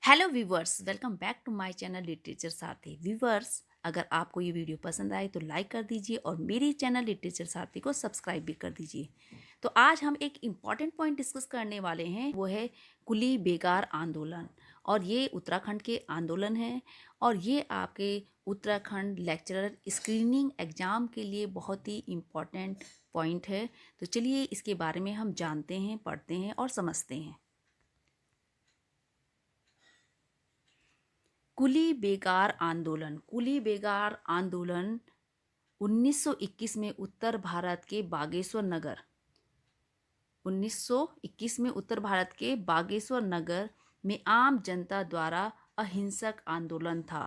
Hello viewers, welcome back to my channel literature Sathi. Viewers, अगर आपको ये वीडियो पसंद आए तो लाइक कर दीजिए और मेरी चैनल लिटरेचर साथी को सब्सक्राइब भी कर दीजिए। तो आज हम एक इम्पॉर्टेंट पॉइंट डिस्कस करने वाले हैं, वो है कुली बेगार आंदोलन। और ये उत्तराखंड के आंदोलन है और ये आपके उत्तराखंड लेक्चरर स्क्रीनिंग एग्जाम के लिए बहुत ही इम्पॉर्टेंट पॉइंट है। तो चलिए इसके बारे में हम जानते हैं, पढ़ते हैं और समझते हैं। कुली बेगार आंदोलन। कुली बेगार आंदोलन 1921 में उत्तर भारत के बागेश्वर नगर 1921 में उत्तर भारत के बागेश्वर नगर में आम जनता द्वारा अहिंसक आंदोलन था,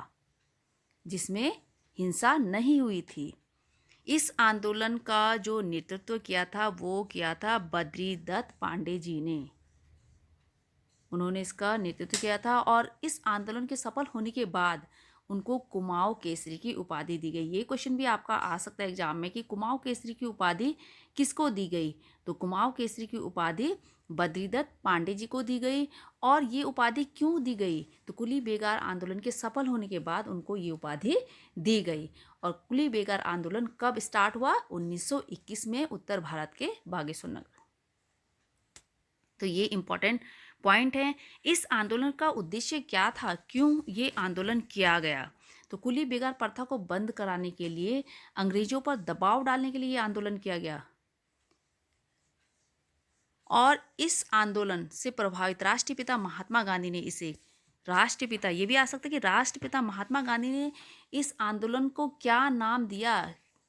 जिसमें हिंसा नहीं हुई थी। इस आंदोलन का जो नेतृत्व किया था वो किया था बद्री दत्त पांडे जी ने। उन्होंने इसका नेतृत्व किया था और इस आंदोलन के सफल होने के बाद उनको कुमाऊं केसरी की उपाधि दी गई। ये क्वेश्चन भी आपका आ सकता है एग्जाम में कि कुमाऊं केसरी की उपाधि किसको दी गई। तो कुमाऊं केसरी की उपाधि बद्रीदत्त पांडे जी को दी गई। और ये उपाधि क्यों दी गई? तो कुली बेगार आंदोलन के सफल होने के बाद उनको ये उपाधि दी गई। और कुली बेगार आंदोलन कब स्टार्ट हुआ? 1921 में उत्तर भारत के बागेश्वर नगर। तो ये इम्पोर्टेंट पॉइंट है। इस आंदोलन का उद्देश्य क्या था? क्यों ये आंदोलन किया गया? तो कुली बेगार प्रथा को बंद कराने के लिए, अंग्रेजों पर दबाव डालने के लिए ये आंदोलन किया गया। और इस आंदोलन से प्रभावित राष्ट्रपिता महात्मा गांधी ने इसे राष्ट्रपिता, ये भी आ सकता है कि राष्ट्रपिता महात्मा गांधी ने इस आंदोलन को क्या नाम दिया,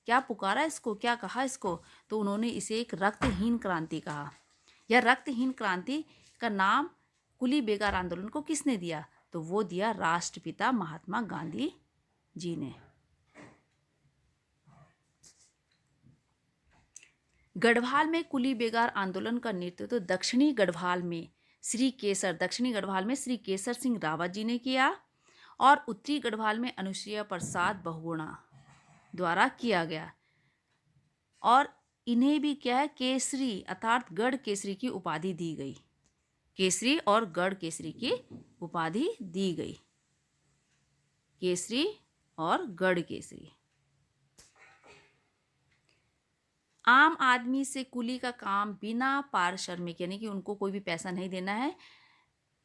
क्या पुकारा इसको, क्या कहा इसको? तो उन्होंने इसे एक रक्तहीन क्रांति कहा। यह रक्तहीन क्रांति का नाम कुली बेगार आंदोलन को किसने दिया? तो वो दिया राष्ट्रपिता महात्मा गांधी जी ने। गढ़वाल में कुली बेगार आंदोलन का नेतृत्व दक्षिणी गढ़वाल में श्री केसर सिंह रावत जी ने किया और उत्तरी गढ़वाल में अनुसुईया प्रसाद बहुगुणा द्वारा किया गया। और इन्हें भी क्या है, केसरी अर्थात गढ़ केसरी की उपाधि दी गई। केसरी और गढ़ केसरी की उपाधि दी गई। केसरी और गढ़ केसरी। आम आदमी से कुली का काम बिना पारिश्रमिक, यानी कि उनको कोई भी पैसा नहीं देना है,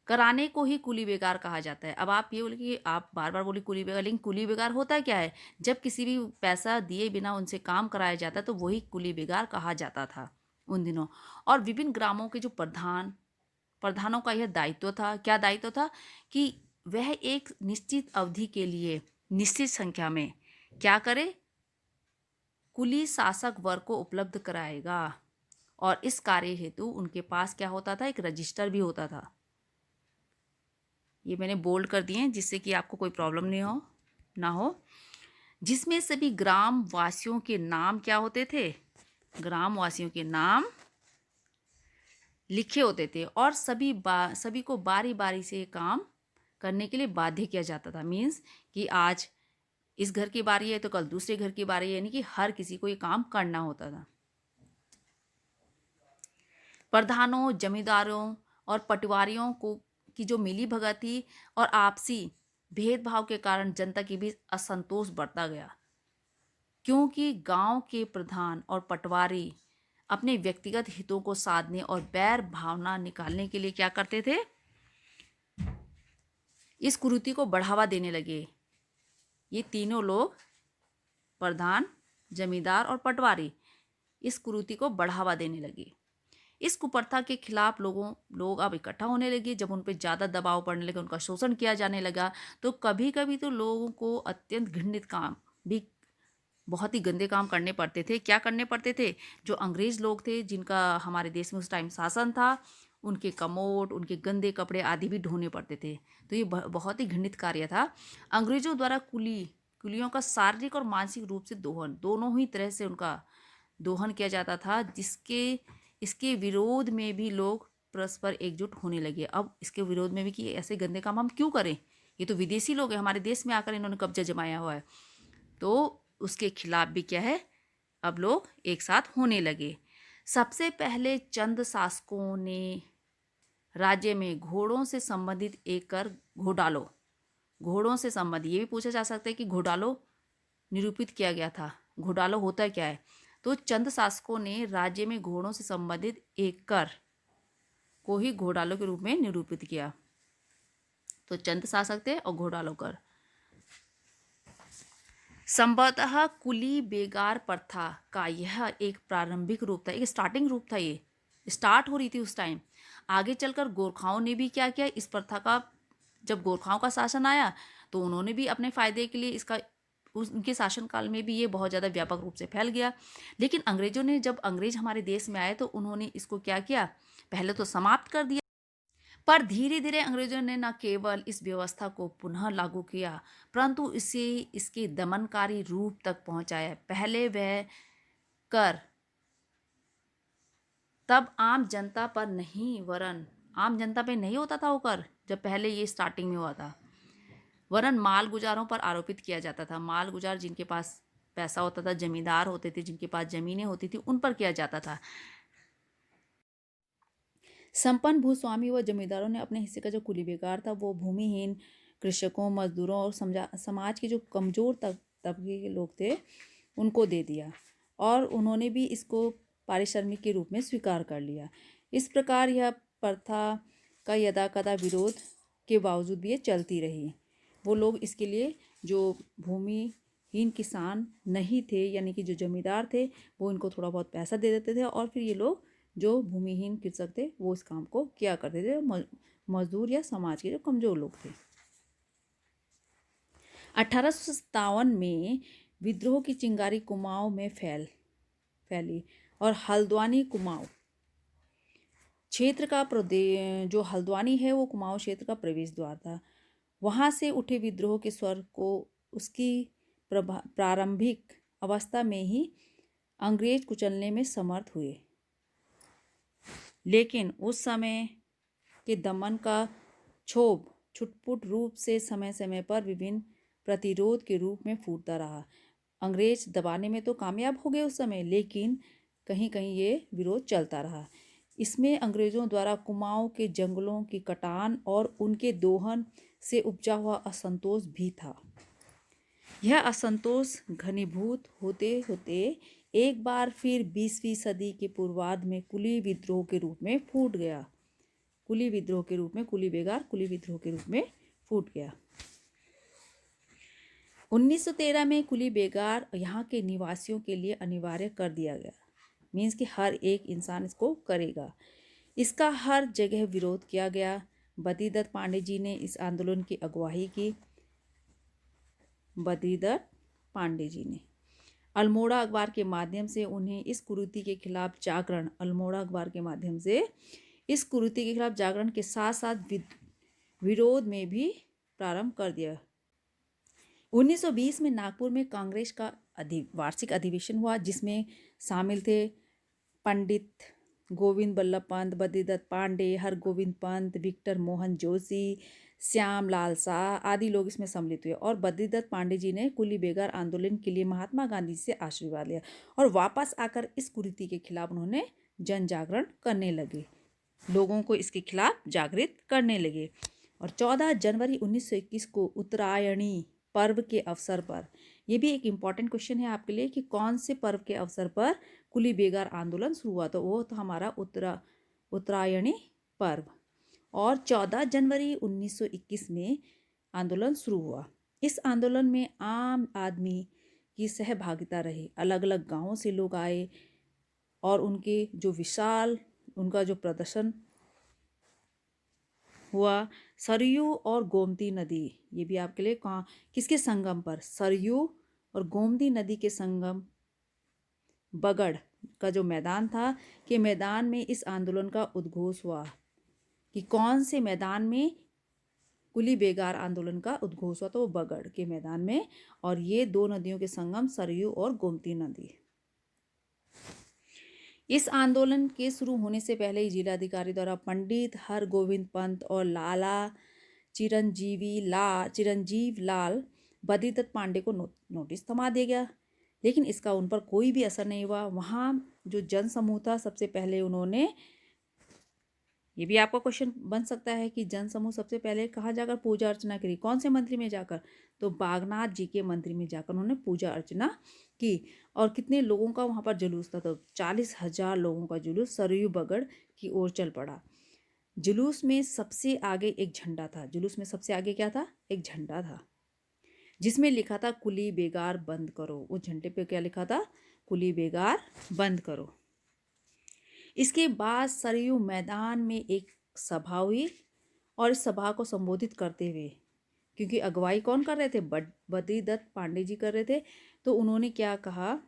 कराने को ही कुली बेगार कहा जाता है। अब आप ये बोले कि आप बार बार बोली कुली बेगार, लेकिन कुली बेगार होता क्या है? जब किसी भी पैसा दिए बिना उनसे काम कराया जाता तो वही कुली बेगार कहा जाता था उन दिनों। और विभिन्न ग्रामों के जो प्रधानों का यह दायित्व था। क्या दायित्व था? कि वह एक निश्चित अवधि के लिए निश्चित संख्या में क्या करे, कुली शासक वर्ग को उपलब्ध कराएगा। और इस कार्य हेतु उनके पास क्या होता था? एक रजिस्टर भी होता था। ये मैंने बोल्ड कर दिए हैं जिससे कि आपको कोई प्रॉब्लम ना हो। जिसमें सभी ग्राम वासियों के नाम क्या होते थे? ग्राम वासियों के नाम लिखे होते थे और सभी को बारी बारी से काम करने के लिए बाध्य किया जाता था। मीन्स कि आज इस घर की बारी है तो कल दूसरे घर की बारी है, यानी कि हर किसी को ये काम करना होता था। प्रधानों, जमींदारों और पटवारियों को की जो मिली भगत और आपसी भेदभाव के कारण जनता के बीच असंतोष बढ़ता गया, क्योंकि गांव के प्रधान और पटवारी अपने व्यक्तिगत हितों को साधने और बैर भावना निकालने के लिए क्या करते थे? इस कुरीति को बढ़ावा देने लगे। ये तीनों लोग, प्रधान, जमींदार और पटवारी, इस कुरीति को बढ़ावा देने लगे। इस कुप्रथा के खिलाफ लोग अब इकट्ठा होने लगे। जब उन पर ज़्यादा दबाव पड़ने लगा, उनका शोषण किया जाने लगा, तो कभी कभी तो लोगों को अत्यंत घृणित काम भी, बहुत ही गंदे काम करने पड़ते थे। क्या करने पड़ते थे? जो अंग्रेज लोग थे जिनका हमारे देश में उस टाइम शासन था, उनके कमोड, उनके गंदे कपड़े आदि भी ढोने पड़ते थे। तो ये बहुत ही घृणित कार्य था। अंग्रेजों द्वारा कुलियों का शारीरिक और मानसिक रूप से दोनों ही तरह से उनका दोहन किया जाता था, इसके विरोध में भी लोग परस्पर एकजुट होने लगे। अब इसके विरोध में भी कि ऐसे गंदे काम हम क्यों करें, ये तो विदेशी लोग हैं, हमारे देश में आकर इन्होंने कब्जा जमाया हुआ है। तो उसके खिलाफ भी क्या है, अब लोग एक साथ होने लगे। सबसे पहले चंद शासकों ने राज्य में घोड़ों से संबंधित एक कर घोटालों, घोड़ों से संबंधित, ये भी पूछा जा सकता है कि घोटालों निरूपित किया गया था। घोटालों होता क्या है? तो चंद शासकों ने राज्य में घोड़ों से संबंधित एक कर को ही घोटालों के रूप में निरूपित किया। तो चंद शासक थे और घोटालों कर। संभवतः कुली बेगार प्रथा का यह एक प्रारंभिक रूप था, एक स्टार्टिंग रूप था, ये स्टार्ट हो रही थी उस टाइम। आगे चलकर गोरखाओं ने भी क्या किया, इस प्रथा का, जब गोरखाओं का शासन आया तो उन्होंने भी अपने फायदे के लिए इसका, उनके शासनकाल में भी ये बहुत ज़्यादा व्यापक रूप से फैल गया। लेकिन अंग्रेजों ने, जब अंग्रेज हमारे देश में आए तो उन्होंने इसको क्या किया, पहले तो समाप्त कर दिया, पर धीरे धीरे अंग्रेजों ने न केवल इस व्यवस्था को पुनः लागू किया परंतु इसे इसके दमनकारी रूप तक पहुंचाया। पहले वह कर तब आम जनता पर नहीं, वरन आम जनता पे नहीं होता था वो कर, जब पहले ये स्टार्टिंग में हुआ था, वरन माल गुजारों पर आरोपित किया जाता था। माल गुजार, जिनके पास पैसा होता था, जमींदार होते थे, जिनके पास जमीनें होती थी, उन पर किया जाता था। संपन्न भूस्वामी व जमींदारों ने अपने हिस्से का जो कुली बेगार था वो भूमिहीन कृषकों, मजदूरों और समाज के जो कमज़ोर तबके के लोग थे उनको दे दिया और उन्होंने भी इसको पारिश्रमिक के रूप में स्वीकार कर लिया। इस प्रकार यह प्रथा का यदाकदा विरोध के बावजूद भी ये चलती रही। वो लोग इसके लिए, जो भूमिहीन किसान नहीं थे यानी कि जो जमींदार थे, वो इनको थोड़ा बहुत पैसा दे देते थे और फिर ये लोग जो भूमिहीन कृषक थे वो इस काम को किया करते थे, मजदूर या समाज के जो कमज़ोर लोग थे। 1857 में विद्रोह की चिंगारी कुमाऊं में फैली और हल्द्वानी कुमाऊं क्षेत्र का जो हल्द्वानी है वो कुमाऊं क्षेत्र का प्रवेश द्वार था। वहाँ से उठे विद्रोह के स्वर को उसकी प्रारंभिक अवस्था में ही अंग्रेज कुचलने में समर्थ हुए, लेकिन उस समय के दमन का क्षोभ छुटपुट रूप से समय समय पर विभिन्न प्रतिरोध के रूप में फूटता रहा। अंग्रेज दबाने में तो कामयाब हो गए उस समय, लेकिन कहीं कहीं ये विरोध चलता रहा। इसमें अंग्रेजों द्वारा कुमाऊं के जंगलों की कटान और उनके दोहन से उपजा हुआ असंतोष भी था। यह असंतोष घनीभूत होते होते एक बार फिर 20वीं सदी के पूर्वार्ध में कुली विद्रोह के रूप में फूट गया। कुली विद्रोह के रूप में, कुली बेगार कुली विद्रोह के रूप में फूट गया। 1913 में कुली बेगार यहाँ के निवासियों के लिए अनिवार्य कर दिया गया। मीन्स कि हर एक इंसान इसको करेगा। इसका हर जगह विरोध किया गया। बद्रीदत्त पांडे जी ने इस आंदोलन की अगुवाई की। बद्रीदत्त पांडे जी ने अल्मोड़ा अखबार के माध्यम से उन्हें इस कुरीति के खिलाफ जागरण, अल्मोड़ा अखबार के माध्यम से इस कुरीति के खिलाफ जागरण के साथ साथ विरोध में भी प्रारंभ कर दिया। 1920 में नागपुर में कांग्रेस का वार्षिक अधिवेशन हुआ, जिसमें शामिल थे पंडित गोविंद बल्लभ पंत, बद्रीदत्त पांडे, हरगोविंद पंत, विक्टर मोहन जोशी, श्याम लाल शाह आदि लोग इसमें सम्मिलित हुए। और बद्रीदत्त पांडे जी ने कुली बेगार आंदोलन के लिए महात्मा गांधी से आशीर्वाद लिया और वापस आकर इस कुरीति के खिलाफ उन्होंने जन जागरण करने लगे, लोगों को इसके खिलाफ जागृत करने लगे। और 14 जनवरी 1921 को उत्तरायणी पर्व के अवसर पर, ये भी एक इम्पॉर्टेंट क्वेश्चन है आपके लिए कि कौन से पर्व के अवसर पर कुली बेगार आंदोलन शुरू हुआ, तो वो था हमारा उत्तरायणी पर्व। और 14 जनवरी 1921 में आंदोलन शुरू हुआ। इस आंदोलन में आम आदमी की सहभागिता रही। अलग अलग गांवों से लोग आए और उनके जो विशाल, उनका जो प्रदर्शन हुआ। सरयू और गोमती नदी, ये भी आपके लिए किसके संगम पर, सरयू और गोमती नदी के संगम बगड़ का जो मैदान था, कि मैदान में इस आंदोलन का उद्घोष हुआ। कि कौन से मैदान में कुली बेगार आंदोलन का उद्घोष हुआ, तो वो बगड़ के मैदान में। और ये दो नदियों के संगम सरयू और गोमती नदी। इस आंदोलन के शुरू होने से पहले ही जिलाधिकारी द्वारा पंडित हरगोविंद पंत और लाला चिरंजीव लाल बद्रीदत्त पांडे को नोटिस थमा दिया गया, लेकिन इसका उन पर कोई भी असर नहीं हुआ। वहाँ जो जन समूह था, सबसे पहले उन्होंने ये भी आपका क्वेश्चन बन सकता है कि जन समूह सबसे पहले कहाँ जाकर पूजा अर्चना करी, कौन से मंदिर में जाकर, तो बागनाथ जी के मंदिर में जाकर उन्होंने पूजा अर्चना की। और कितने लोगों का वहाँ पर जुलूस था, तो 40,000 लोगों का जुलूस सरयू बगड़ की ओर चल पड़ा। जुलूस में सबसे आगे एक झंडा था, जुलूस में सबसे आगे क्या था, एक झंडा था जिसमें लिखा था कुली बेगार बंद करो। उस झंडे पे क्या लिखा था, कुली बेगार बंद करो। इसके बाद सरयू मैदान में एक सभा हुई और इस सभा को संबोधित करते हुए, क्योंकि अगुवाई कौन कर रहे थे, बद्री दत्त पांडे जी कर रहे थे, तो उन्होंने क्या कहा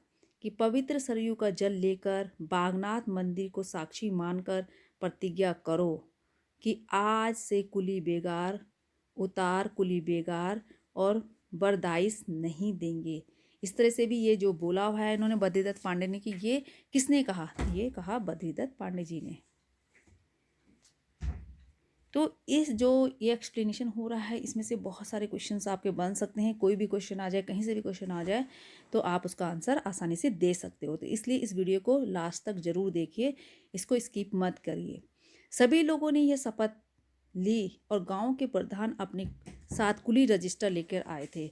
कि पवित्र सरयू का जल लेकर बागनाथ मंदिर को साक्षी मानकर प्रतिज्ञा करो कि आज से कुली बेगार उतार कुली बेगार और बरदाइश नहीं देंगे। इस तरह से भी ये जो बोला हुआ है इन्होंने बद्रीदत्त पांडे ने, कि ये किसने कहा, ये कहा बद्रीदत्त पांडे जी ने। तो इस जो ये एक्सप्लेनेशन हो रहा है इसमें से बहुत सारे क्वेश्चंस आपके बन सकते हैं। कोई भी क्वेश्चन आ जाए, कहीं से भी क्वेश्चन आ जाए, तो आप उसका आंसर आसानी से दे सकते हो। तो इसलिए इस वीडियो को लास्ट तक जरूर देखिए, इसको स्किप मत करिए। सभी लोगों ने यह शपथ ली और गांव के प्रधान अपने साथ कुली रजिस्टर लेकर आए थे।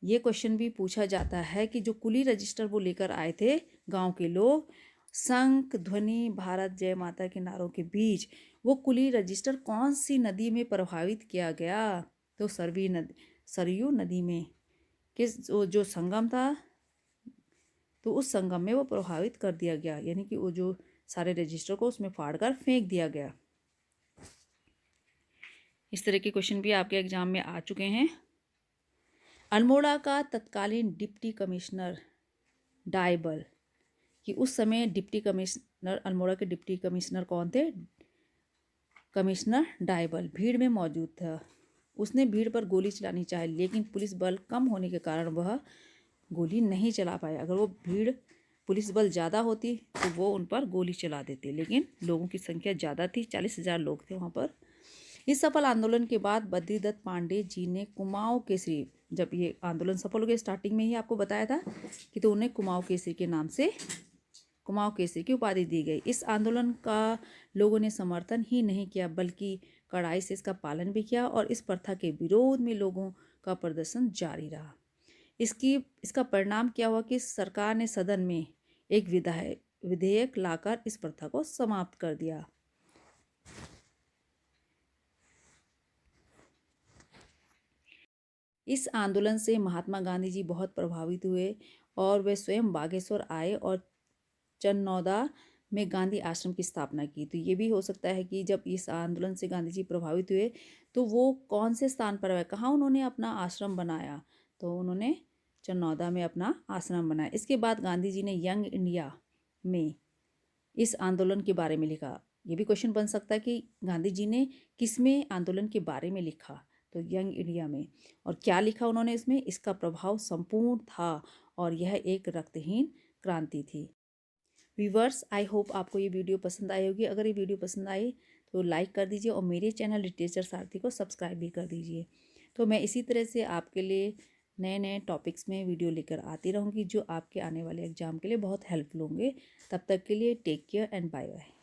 ये क्वेश्चन भी पूछा जाता है कि जो कुली रजिस्टर वो लेकर आए थे गांव के लोग, शंख ध्वनि भारत जय माता के नारों के बीच वो कुली रजिस्टर कौन सी नदी में प्रभावित किया गया, तो सरयू नदी में किस जो संगम था, तो उस संगम में वो प्रभावित कर दिया गया, यानी कि वो जो सारे रजिस्टर को उसमें फाड़ कर फेंक दिया गया। इस तरह के क्वेश्चन भी आपके एग्जाम में आ चुके हैं। अल्मोड़ा का तत्कालीन डिप्टी कमिश्नर डायबल, कि उस समय डिप्टी कमिश्नर, अल्मोड़ा के डिप्टी कमिश्नर कौन थे, कमिश्नर डायबल भीड़ में मौजूद था। उसने भीड़ पर गोली चलानी चाही, लेकिन पुलिस बल कम होने के कारण वह गोली नहीं चला पाया। अगर वो भीड़ पुलिस बल ज़्यादा होती तो वो उन पर गोली चला देते, लेकिन लोगों की संख्या ज़्यादा थी, 40,000 लोग थे वहाँ पर। इस सफल आंदोलन के बाद बद्रीदत्त पांडे जी ने कुमाऊं केसरी, जब ये आंदोलन सफल हो गया, स्टार्टिंग में ही आपको बताया था कि, तो उन्हें कुमाऊं केसरी के नाम से कुमाऊं केसरी की उपाधि दी गई। इस आंदोलन का लोगों ने समर्थन ही नहीं किया, बल्कि कड़ाई से इसका पालन भी किया और इस प्रथा के विरोध में लोगों का प्रदर्शन जारी रहा। इसका परिणाम क्या हुआ कि सरकार ने सदन में एक विधेयक लाकर इस प्रथा को समाप्त कर दिया। इस आंदोलन से महात्मा गांधी जी बहुत प्रभावित हुए और वे स्वयं बागेश्वर आए और चन्नौदा में गांधी आश्रम की स्थापना की। तो ये भी हो सकता है कि जब इस आंदोलन से गांधी जी प्रभावित हुए तो वो कौन से स्थान पर आए, कहाँ उन्होंने अपना आश्रम बनाया, तो उन्होंने चन्नौदा में अपना आश्रम बनाया। इसके बाद गांधी जी ने यंग इंडिया में इस आंदोलन के बारे में लिखा। ये भी क्वेश्चन बन सकता है कि गांधी जी ने किस में आंदोलन के बारे में लिखा, तो यंग इंडिया में। और क्या लिखा उन्होंने इसमें, इसका प्रभाव संपूर्ण था और यह एक रक्तहीन क्रांति थी। व्यूवर्स, आई होप आपको ये वीडियो पसंद आई होगी। अगर ये वीडियो पसंद आई तो लाइक कर दीजिए और मेरे चैनल लिटरेचर सारथी को सब्सक्राइब भी कर दीजिए। तो मैं इसी तरह से आपके लिए नए नए टॉपिक्स में वीडियो लेकर आती रहूँगी जो आपके आने वाले एग्जाम के लिए बहुत हेल्पफुल होंगे। तब तक के लिए take care and bye bye.